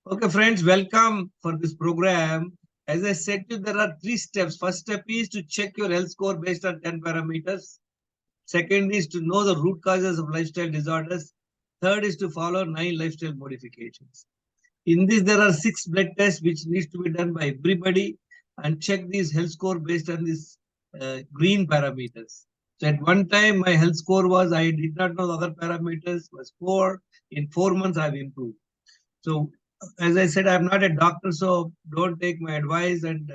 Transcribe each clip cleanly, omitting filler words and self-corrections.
Okay, friends, welcome for this program. As I said to you, there are three steps. First step is to check your health score based on 10 parameters. Second is to know the root causes of lifestyle disorders. Third is to follow 9 lifestyle modifications. In this, there are 6 blood tests which needs to be done by everybody and check these health score based on these green parameters. So at one time, my health score was, I did not know the other parameters, was 4. In 4 months, I've improved. So, as I said, I'm not a doctor, so don't take my advice and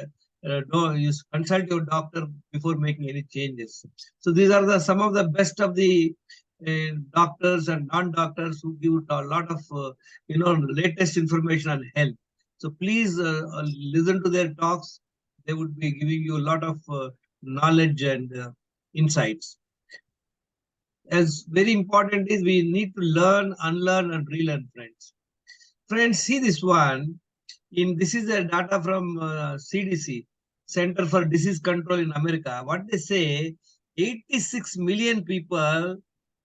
don't you consult your doctor before making any changes. So these are the some of the best of the doctors and non-doctors who give a lot of latest information on health. So please listen to their talks. They would be giving you a lot of knowledge and insights. As very important is we need to learn, unlearn, and relearn, friends. Friends, see this one. This is the data from CDC, Center for Disease Control in America. What they say, 86 million people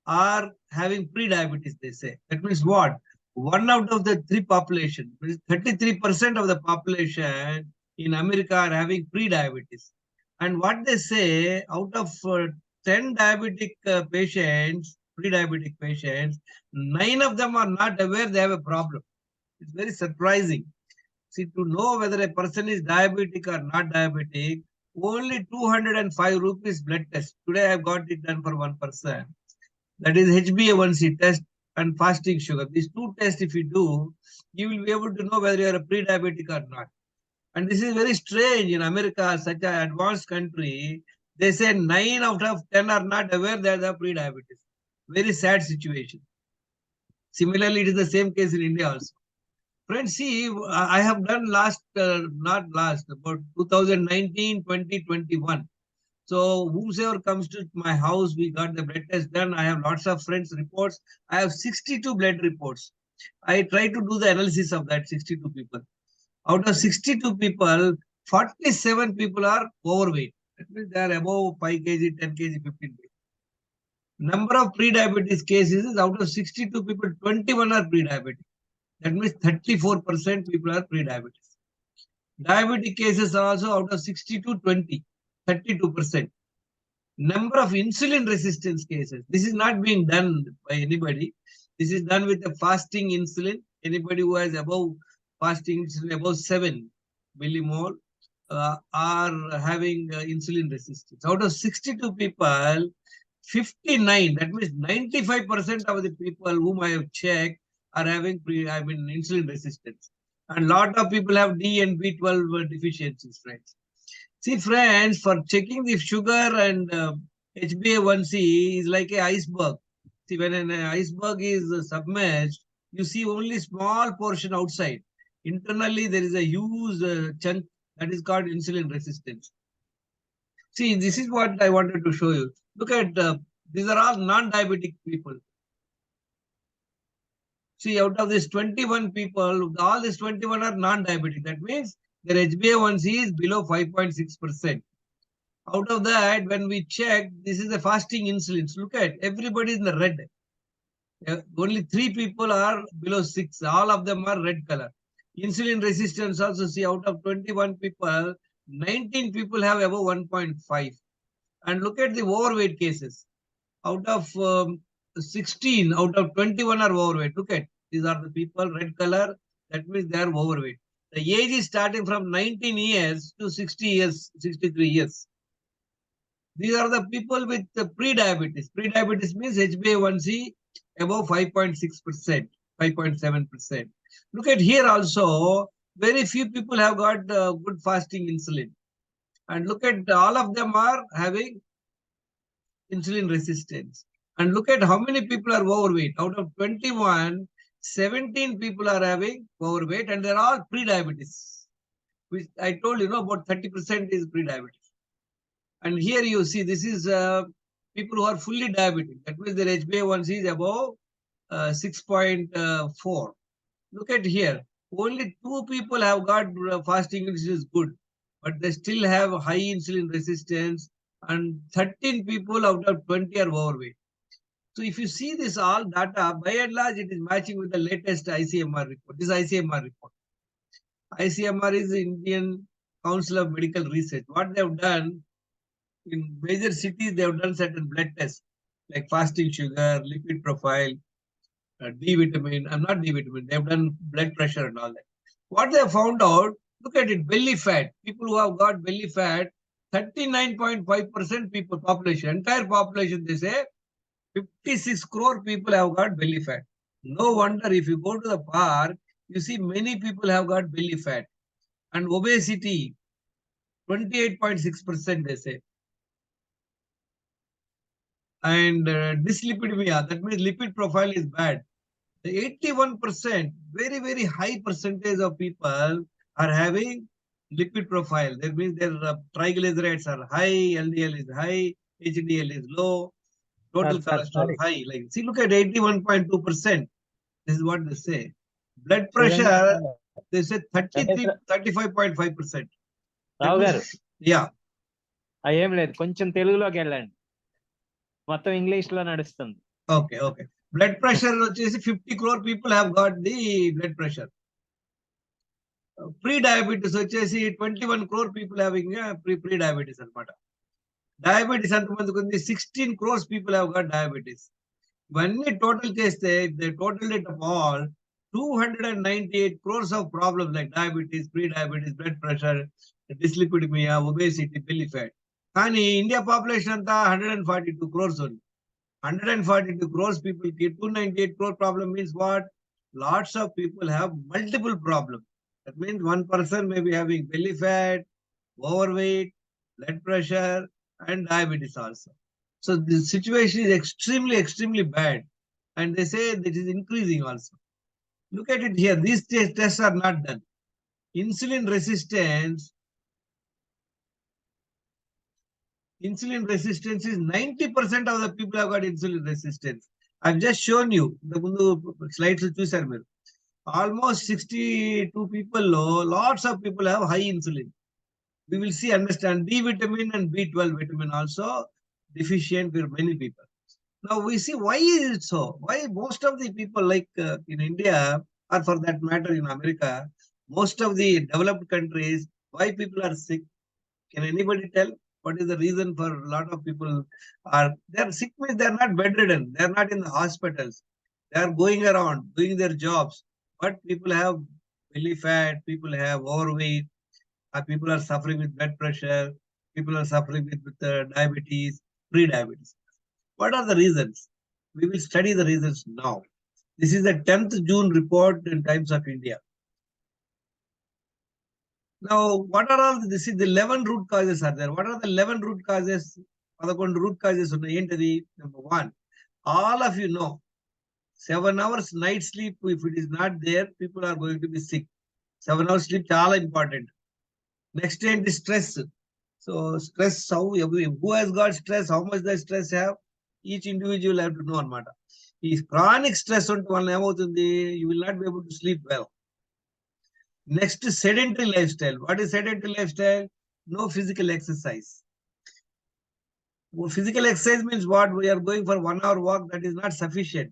are having pre-diabetes. They say that means what? One out of the 3 population, 33% of the population in America are having pre-diabetes. And what they say, out of 10 diabetic patients, pre-diabetic patients, 9 of them are not aware they have a problem. It's very surprising. See, to know whether a person is diabetic or not diabetic, only 205 rupees blood test. Today I've got it done for one person. That is HbA1c test and fasting sugar. These 2 tests, if you do, you will be able to know whether you are a pre-diabetic or not. And this is very strange in America, such an advanced country. They say 9 out of 10 are not aware they have pre-diabetes. Very sad situation. Similarly, it is the same case in India also. Friends, see, I have done not last, about 2019, 2021. So whomsoever comes to my house, we got the blood test done. I have lots of friends' reports. I have 62 blood reports. I try to do the analysis of that 62 people. Out of 62 people, 47 people are overweight. That means they are above 5 kg, 10 kg, 15 kg. Number of pre-diabetes cases is out of 62 people, 21 are pre-diabetic. That means 34% people are pre-diabetes. Diabetic cases are also out of 60 to 20, 32%. Number of insulin resistance cases. This is not being done by anybody. This is done with the fasting insulin. Anybody who has above fasting insulin above 7 millimole are having insulin resistance. Out of 62 people, 59, that means 95% of the people whom I have checked are having insulin resistance. And lot of people have D and B12 deficiencies, friends. See, friends, for checking the sugar and HbA1c is like a iceberg. See, when an iceberg is submerged, you see only small portion outside. Internally, there is a huge chunk that is called insulin resistance. See, this is what I wanted to show you. Look at these are all non-diabetic people. See, out of these 21 people, all these 21 are non-diabetic. That means their HbA1c is below 5.6%. Out of that, when we check, this is the fasting insulin. Look at everybody in the red. Only 3 people are below 6. All of them are red color. Insulin resistance also, see, out of 21 people, 19 people have above 1.5. And look at the overweight cases. Out of 16, out of 21 are overweight. Look at, these are the people, red color. That means they are overweight. The age is starting from 19 years to 60 years, 63 years. These are the people with the pre-diabetes. Pre-diabetes means HbA1c above 5.6%, 5.7%. Look at here also, very few people have got good fasting insulin. And look at all of them are having insulin resistance. And look at how many people are overweight. Out of 21, 17 people are having overweight and they're all pre-diabetes. Which I told you, about 30% is pre-diabetes. And here you see, this is people who are fully diabetic. That means their HbA1c is above 6.4. Look at here. Only 2 people have got fasting insulin is good, but they still have high insulin resistance, and 13 people out of 20 are overweight. So if you see this all data, by and large, it is matching with the latest ICMR report. This ICMR report. ICMR is the Indian Council of Medical Research. What they have done in major cities, they have done certain blood tests like fasting sugar, lipid profile, D vitamin. I'm not D vitamin. They have done blood pressure and all that. What they have found out, look at it, belly fat. People who have got belly fat, 39.5% people population, entire population, they say 56 crore people have got belly fat. No wonder if you go to the park, you see many people have got belly fat. And obesity, 28.6% they say. And dyslipidemia, that means lipid profile is bad. The 81%, very, very high percentage of people are having lipid profile. That means their triglycerides are high, LDL is high, HDL is low, total cholesterol sorry. high. Like, see, look at 81.2%. This is what they say. Blood చూడండి pressure, they say Ramesh 35.5%. రావు గారు Yeah. ఏం లేదు, కొంచెం తెలుగులోకి వెళ్ళండి, మొత్తం English లో నడుస్తుంది. Okay, okay. Blood pressure, 50 crore people have got the blood pressure. Pre-diabetes, 21 crore people having pre-diabetes. Diabetes, 16 crores people have got diabetes. When we total test, they total it of all, 298 crores of problems like diabetes, pre-diabetes, blood pressure, dyslipidemia, obesity, belly fat. And India population, 142 crores only. 142 crores people, 298 crore problem means what? Lots of people have multiple problems. That means one person may be having belly fat, overweight, blood pressure, and diabetes also. So the situation is extremely, extremely bad. And they say that is increasing also. Look at it here. These tests are not done. Insulin resistance. Insulin resistance is 90% of the people have got insulin resistance. I've just shown you the slides. Almost 62 people, lots of people have high insulin. We will see, understand D vitamin and B12 vitamin also deficient for many people. Now we see why is it so? Why most of the people like in India or for that matter in America, most of the developed countries, why people are sick? Can anybody tell? What is the reason for a lot of people they're sick means they're not bedridden, they're not in the hospitals, they are going around doing their jobs, but people have belly fat, people have overweight, people are suffering with blood pressure, people are suffering with diabetes, pre-diabetes. What are the reasons? We will study the reasons now. This is the 10th June report in Times of India. Now, what are all this is the 11 root causes are there. What are the 11 root causes? Root causes. Number one, all of you know, 7 hours night sleep, if it is not there, people are going to be sick. 7 hours sleep is all important. Next end is stress. So stress, who has got stress, how much the stress have, each individual have to know. If chronic stress on you will not be able to sleep well. Next is sedentary lifestyle. What is sedentary lifestyle? No physical exercise. Well, physical exercise means what? We are going for 1 hour walk, that is not sufficient.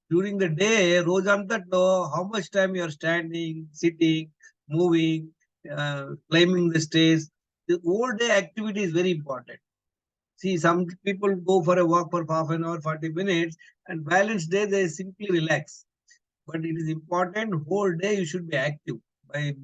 During the day, how much time you are standing, sitting, moving, climbing the stairs. The whole day activity is very important. See, some people go for a walk for half an hour, 40 minutes, and balance day they simply relax. But it is important, whole day you should be active by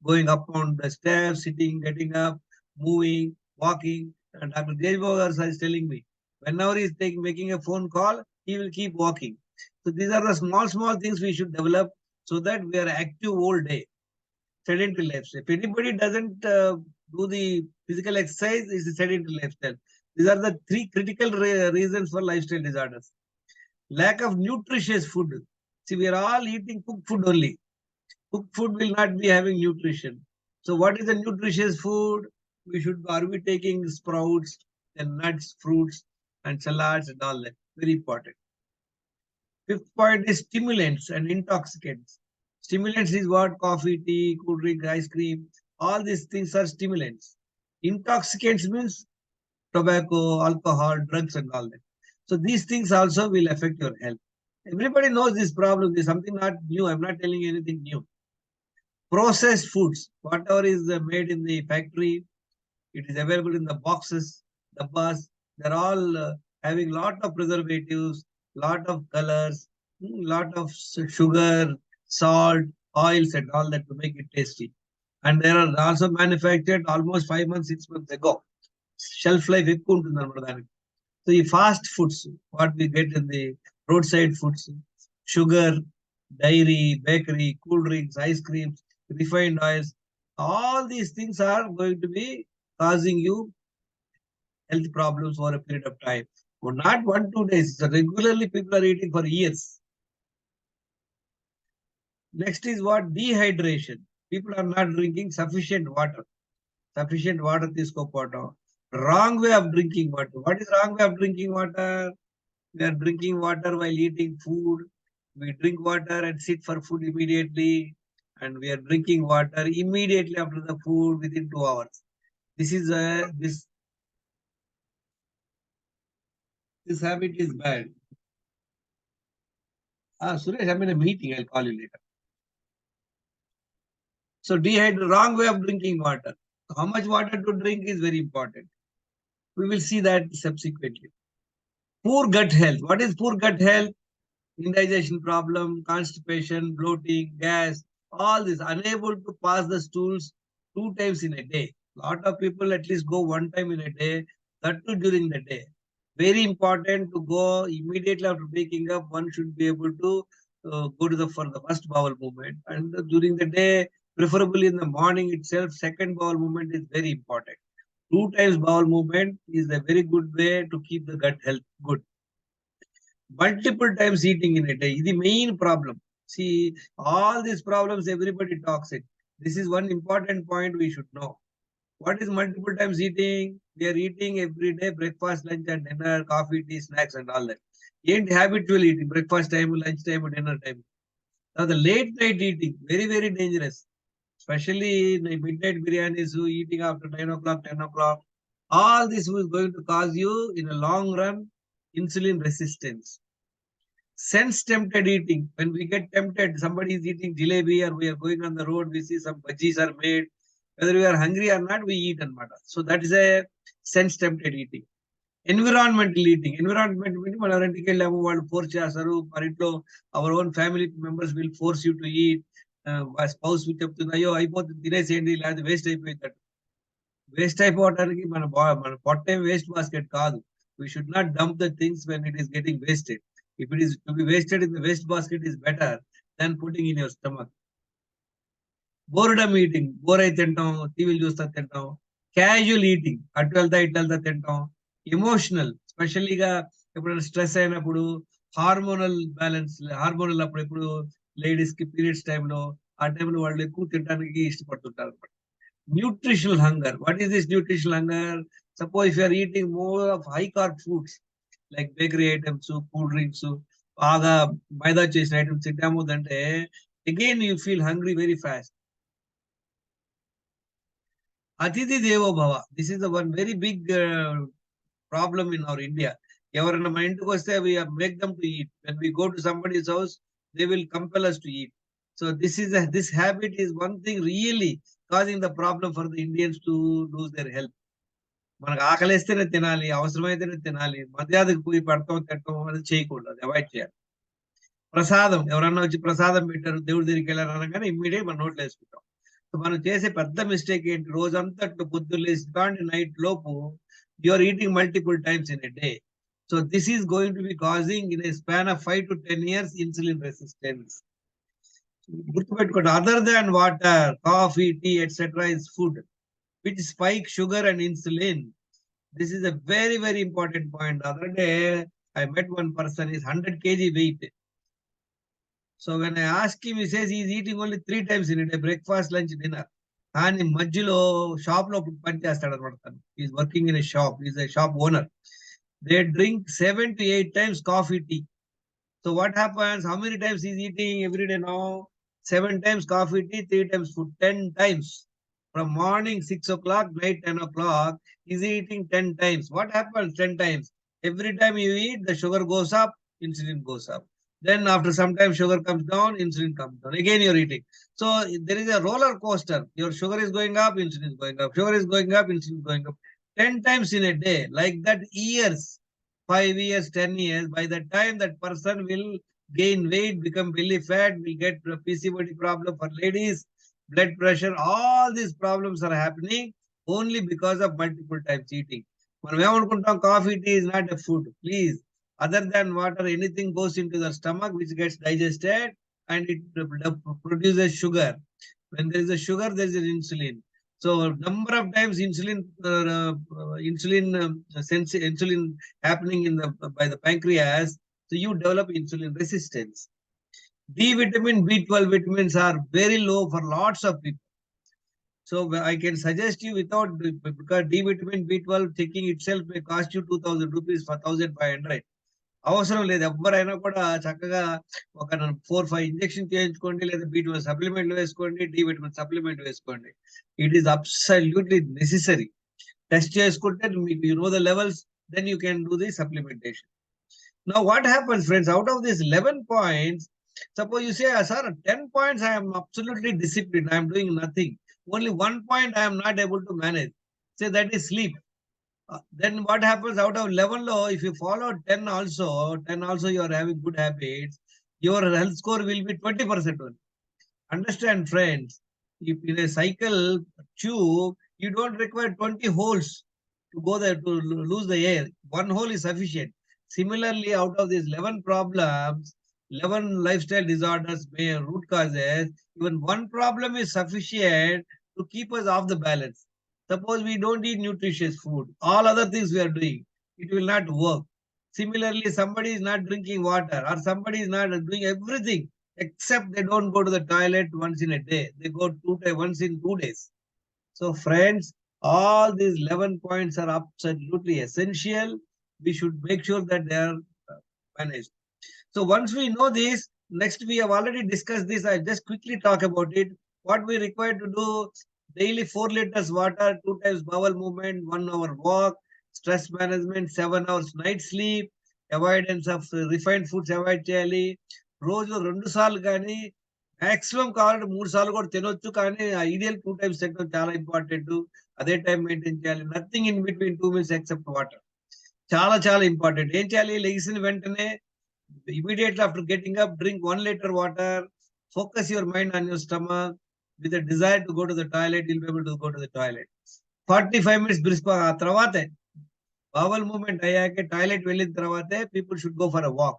going up on the stairs, sitting, getting up, moving, walking. And Dr. Deshbhag is telling me, whenever he is making a phone call, he will keep walking. So these are the small things we should develop so that we are active whole day. Sedentary lifestyle. If anybody doesn't do the physical exercise, it's a sedentary lifestyle. These are the 3 critical reasons for lifestyle disorders. Lack of nutritious food. See, we are all eating cooked food only. Cooked food will not be having nutrition. So what is the nutritious food? Are we taking sprouts and nuts, fruits and salads and all that? Very important. 5th point is stimulants and intoxicants. Stimulants is what? Coffee, tea, cool drink, ice cream. All these things are stimulants. Intoxicants means tobacco, alcohol, drugs and all that. So these things also will affect your health. Everybody knows this problem. This is something not new. I'm not telling you anything new. Processed foods, whatever is made in the factory, it is available in the boxes, the bus. They're all having lot of preservatives, lot of colors, lot of sugar, salt, oils, and all that to make it tasty. And they are also manufactured almost 5 months, 6 months ago. Shelf life ఎక్కువ ఉంటుంది అన్నమాట దానికి. So the fast foods, what we get in the roadside foods, sugar, dairy, bakery, cool drinks, ice creams, refined oils, all these things are going to be causing you health problems for a period of time. Well, not 1, 2 days. So regularly people are eating for years. Next is what? Dehydration. People are not drinking sufficient water. Sufficient water తీసుకోకపోవటం. Wrong way of drinking water. What is wrong way of drinking water? We are drinking water while eating food. We drink water and sit for food immediately. And we are drinking water immediately after the food within 2 hours. This is this habit is bad. Suresh, I'm in a meeting. I'll call you later. So wrong way of drinking water. How much water to drink is very important. We will see that subsequently. Poor gut health. What is poor gut health? Indigestion problem, constipation, bloating, gas, all this. Unable to pass the stools 2 times in a day. Lot of people at least go 1 time in a day, that too during the day. Very important to go immediately after waking up. One should be able to go to for the first bowel movement, and during the day, preferably in the morning itself, second bowel movement is very important. 2 times bowel movement is a very good way to keep the gut health good. Multiple times eating in a day is the main problem. See, all these problems everybody talks it. This is one important point we should know. What is multiple times eating? We are eating every day, breakfast, lunch, and dinner, coffee, tea, snacks, and all that. Ain't habitual eating, breakfast time, lunch time, dinner time. Now the late night eating, very, very dangerous. Especially the midnight biryanis, eating after 9 o'clock, 10 o'clock. All this is going to cause you, in a long run, insulin resistance. Sense tempted eating. When we get tempted, somebody is eating jalebi or we are going on the road, we see some bhajis are made. Whether we are hungry or not, we eat and matter. So that is a sense tempted eating. Environmental eating. Environment వాళ్ళు force చేస్తారు. మరి ఇంట్లో our own family members will force you to eat. Spouse చెప్తుంది అయ్యో అయిపోతుంది తినేసేయండి లేదా waste అయిపోయిందట. Waste అయిపోవడానికి మన పొట్టే వేస్ట్ బాస్కెట్ కాదు. We should not dump the things when it is getting wasted. If it is to be wasted in the waste basket is better than putting in your stomach. Boredom eating. Bore అయి తింటాం, టీవీలు చూస్తా తింటాం. Casual eating, అటు వెళ్తా ఇటు వెళ్తా తింటాం. ఎమోషనల్, స్పెషల్లీగా ఎప్పుడైనా స్ట్రెస్ అయినప్పుడు, హార్మోనల్ అప్పుడు ఎప్పుడు లేడీస్ కి పీరియడ్స్ టైంలో, ఆ టైంలో వాళ్ళు ఎక్కువ తినడానికి ఇష్టపడుతుంటారు అనమాట. Nutritional hunger. What is this nutritional hunger? Suppose if you are eating more of high carb foods like bakery items, cool drinks, బాగా మైదా చేసిన items తింటాముదంటే again you feel hungry very fast. అతిథి దేవో భవ. This is the one very big problem in our India. ఎవరైనా మన ఇంటికి వస్తే we make them to eat. When we go to somebody's house, they will compel us to eat. So this habit is one thing really causing the problem for the Indians to lose their health. మనకు ఆకలిస్తేనే తినాలి, అవసరమైతేనే తినాలి. మర్యాదకు పోయి పడతాం తింటాం అనేది చేయకూడదు, avoid చేయాలి. ప్రసాదం, ఎవరన్నా వచ్చి ప్రసాదం పెట్టారు, దేవుడి దగ్గరికి వెళ్ళారు అనగానే ఇమ్మీడియట్ మన నోట్లో వేసుకుంటాం. సో మనం చేసే పెద్ద మిస్టేక్ ఏంటి? రోజంతట్లో పొద్దున్న లేసి కానీ నైట్ లోపు you are eating multiple times in a day. So this is going to be causing in a span of 5 to 10 years insulin resistance. గుర్తుపెట్టుకోండి, other than water, coffee, tea etcetera is food which spike sugar and insulin. This is a very, very important point. The other day, I met one person, is 100 kg weight. So when I ask him, he says he's eating only 3 times in a day, breakfast, lunch, dinner. And in మధ్యలో shop లో పని చేస్తాడు అనమాట తను. He's working in a shop. He's a shop owner. They drink 7 to 8 times coffee, tea. So what happens? How many times he's eating every day now? 7 times coffee, tea, 3 times food, 10 times. From morning 6 o'clock, night 10 o'clock, he's eating 10 times. What happens 10 times? Every time you eat, the sugar goes up, insulin goes up. Then after some time, sugar comes down, insulin comes down. Again, you're eating. So there is a roller coaster. Your sugar is going up, insulin is going up. Sugar is going up, insulin is going up. 10 times in a day. Like that, years, 5 years, 10 years. By the time that person will gain weight, become belly fat, will get a PCOD problem for ladies, blood pressure, all these problems are happening only because of multiple times eating. మనం ఏమనుకుంటాం coffee tea is not a food. Please, other than water, anything goes into the stomach which gets digested and it produces sugar. When there is a sugar, there is an insulin. So number of times insulin happening in the by the pancreas, so you develop insulin resistance. D vitamin, B12 vitamins are very low for lots of people. So I can suggest you without, because D vitamin B12 taking itself may cost you 2000 rupees for 1500. అవసరం లేదు. ఎవరైనా కూడా చక్కగా ఒక 4-5 injection చేయించుకోండి, లేదా B12 supplement వేసుకోండి, D vitamin supplement వేసుకోండి. It is absolutely necessary. Test చేసుకుంటే మీకు you know the levels, then you can do the supplementation. Now what happens, friends, out of these 11 points, suppose you say, sir, 10 points I am absolutely disciplined, I am doing nothing. Only 1 point I am not able to manage. Say that is sleep. Then what happens out of 11 low, if you follow 10 also you are having good habits, your health score will be 20% only. Understand, friends, if in a cycle tube, you don't require 20 holes to go there to lose the air. One hole is sufficient. Similarly, out of these 11 problems, 11 lifestyle disorders, root causes, even one problem is sufficient to keep us off the balance. Suppose we don't eat nutritious food, all other things we are doing, it will not work. Similarly, somebody is not drinking water, or somebody is not doing everything, except they don't go to the toilet once in a day. They go once in 2 days. So friends, all these 11 points are absolutely essential. We should make sure that they are managed. So once we know this, next we have already discussed this. I just quickly talk about it. What we require to do: daily 4 liters water, 2 times bowel movement, 1 hour walk, stress management, 7 hours night sleep, avoidance of refined foods avoid చేయాలి. రోజు 2 సార్లు కానీ maximum కావాలంటే 3 సార్లు కూడా తినొచ్చు, కానీ ideal 2 times తినడం చాలా ఇంపార్టెంట్. అదే టైం మెయింటైన్ చేయాలి. Nothing in between 2 meals except water. చాలా చాలా ఇంపార్టెంట్. ఏం చేయాలి? లెగిసిన వెంటనే immediately after getting up, drink 1 liter water. Focus your mind on your stomach. With a desire to go to the toilet, you'll be able to go to the toilet. 45 minutes brisk ఆ తర్వాతే bowel movement అయ్యాకే toilet వెళ్ళిన తర్వాతే people should go for a walk.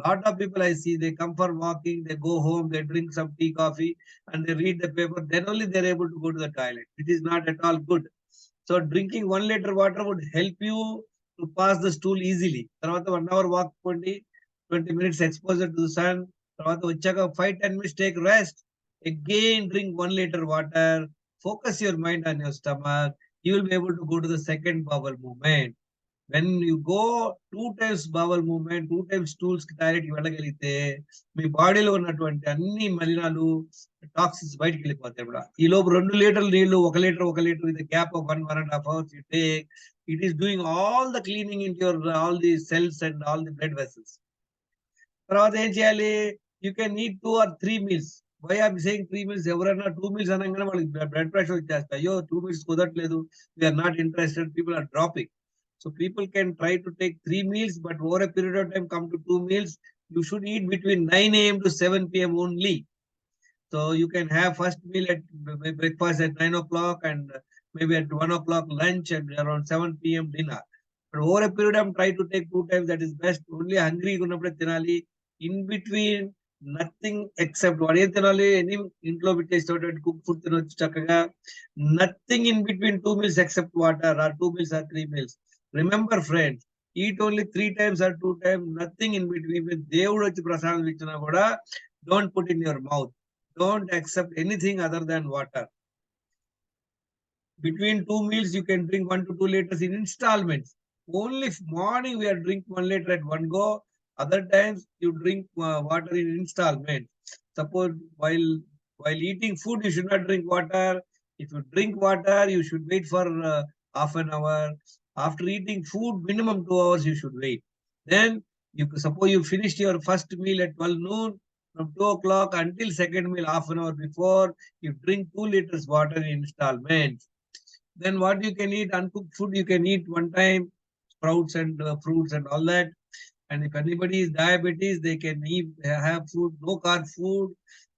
Lot of people I see, they come for walking, they go home, they drink some tea, coffee, and they read the paper. Then only they're able to go to the toilet. It is not at all good. So drinking 1 liter water would help you to pass the stool easily. తర్వాత 1 hour walk పోండి, 20 minutes exposure to the sun. తర్వాత వచ్చాక 5-10 minutes take rest. Again drink 1 liter water. Focus your mind on your stomach. You will be able to go to the second bowel movement. When you go 2 times bowel movement, 2 times stools కి toilet వెళ్ళగలిగితే మీ బాడీలో ఉన్నటువంటి అన్ని మలినాలు, toxins బయటికి వెళ్ళిపోతాయి కూడా. ఈ లోపు 2 లీటర్ల నీళ్లు, 1 litre with gap of 1.5 hours you take. It is doing all the cleaning into your all the cells and all the blood vessels. తర్వాత ఏం చేయాలి? You can eat 2 or 3 meals. Why are saying 3 meals? ఎవరైనా 2 meals అనగానే వాళ్ళకి blood pressure వచ్చేస్తాయి. అయ్యో 2 meals కుదరట్లేదు, we're not interested, people are dropping. So people can try to take 3 meals, but over a period of time come to 2 meals. You should eat between 9 a.m. to 7 p.m. only. So you can have first meal at breakfast at 9 o'clock, and maybe at 1 o'clock lunch, and around 7 p.m. dinner. But over a period of time, try to take 2 times. That is best. Only hungry ఉన్నప్పుడే తినాలి. In between, nothing except what ఏం తినాలి? Any ఇంట్లో పెట్టేసేటటువంటి cook food తినొచ్చు చక్కగా. Nothing in between 2 meals except water, or 2 meals or 3 meals. Remember, friends, eat only 3 times or 2 times. Nothing in between. When దేవుడు వచ్చి ప్రసాదం ఇచ్చినా కూడా don't put in your mouth. Don't accept anything other than water. Between 2 meals, you can drink 1 to 2 liters in installments. Only morning we are drink 1 liter at one go. Other times you drink water in installments. Suppose while eating food, you should not drink water. If you drink water, you should wait for half an hour. After eating food, minimum 2 hours you should wait. Then you suppose you finished your first meal at 12 noon, from 2 o'clock until second meal half an hour before, you drink 2 liters water in installments. Then what you can eat, uncooked food you can eat one time, sprouts and fruits and all that. And if anybody is diabetes, they can eat, have food, no carb food.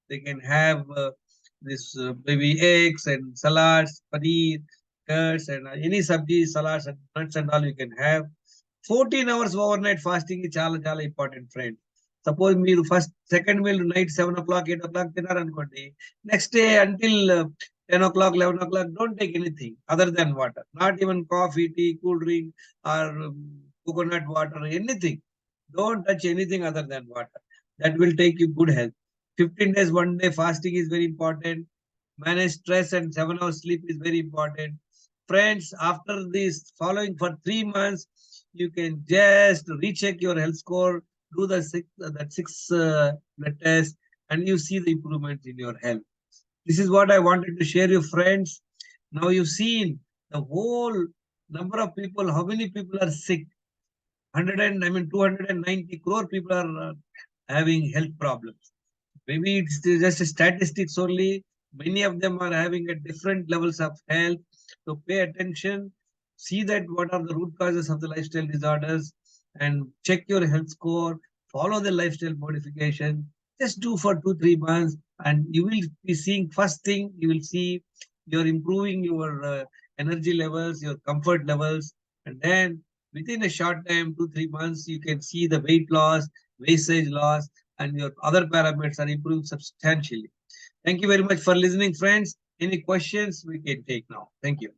They can have this maybe eggs and salads, paneer, curds, and any sabji, salads, and nuts and all you can have. 14 hours overnight fasting is చాలా చాలా important, friend. Suppose మీరు second meal night 7 o'clock, 8 o'clock తిన్నారనుకోండి, next day until 10 o'clock, 11 o'clock, don't take anything other than water. Not even coffee, tea, cool drink, or coconut water, anything. Don't touch anything other than water. That will take you good health. 15 days, 1 day fasting is very important. Manage stress and 7 hours sleep is very important. Friends, after this following for 3 months, you can just recheck your health score, do the six blood test, and you see the improvements in your health. This is what I wanted to share you, friends. Now you've seen the whole number of people, how many people are sick. 290 crore people are having health problems. Maybe it's just statistics only. Many of them are having at different levels of health. So pay attention, see that what are the root causes of the lifestyle disorders, and check your health score, follow the lifestyle modification. Just do for 2-3 months, and you will be seeing, first thing you will see, you're improving your energy levels, your comfort levels, and then within a short time, 2-3 months, you can see the weight loss, wastage loss, and your other parameters are improved substantially. Thank you very much for listening, friends. Any questions we can take now? Thank you.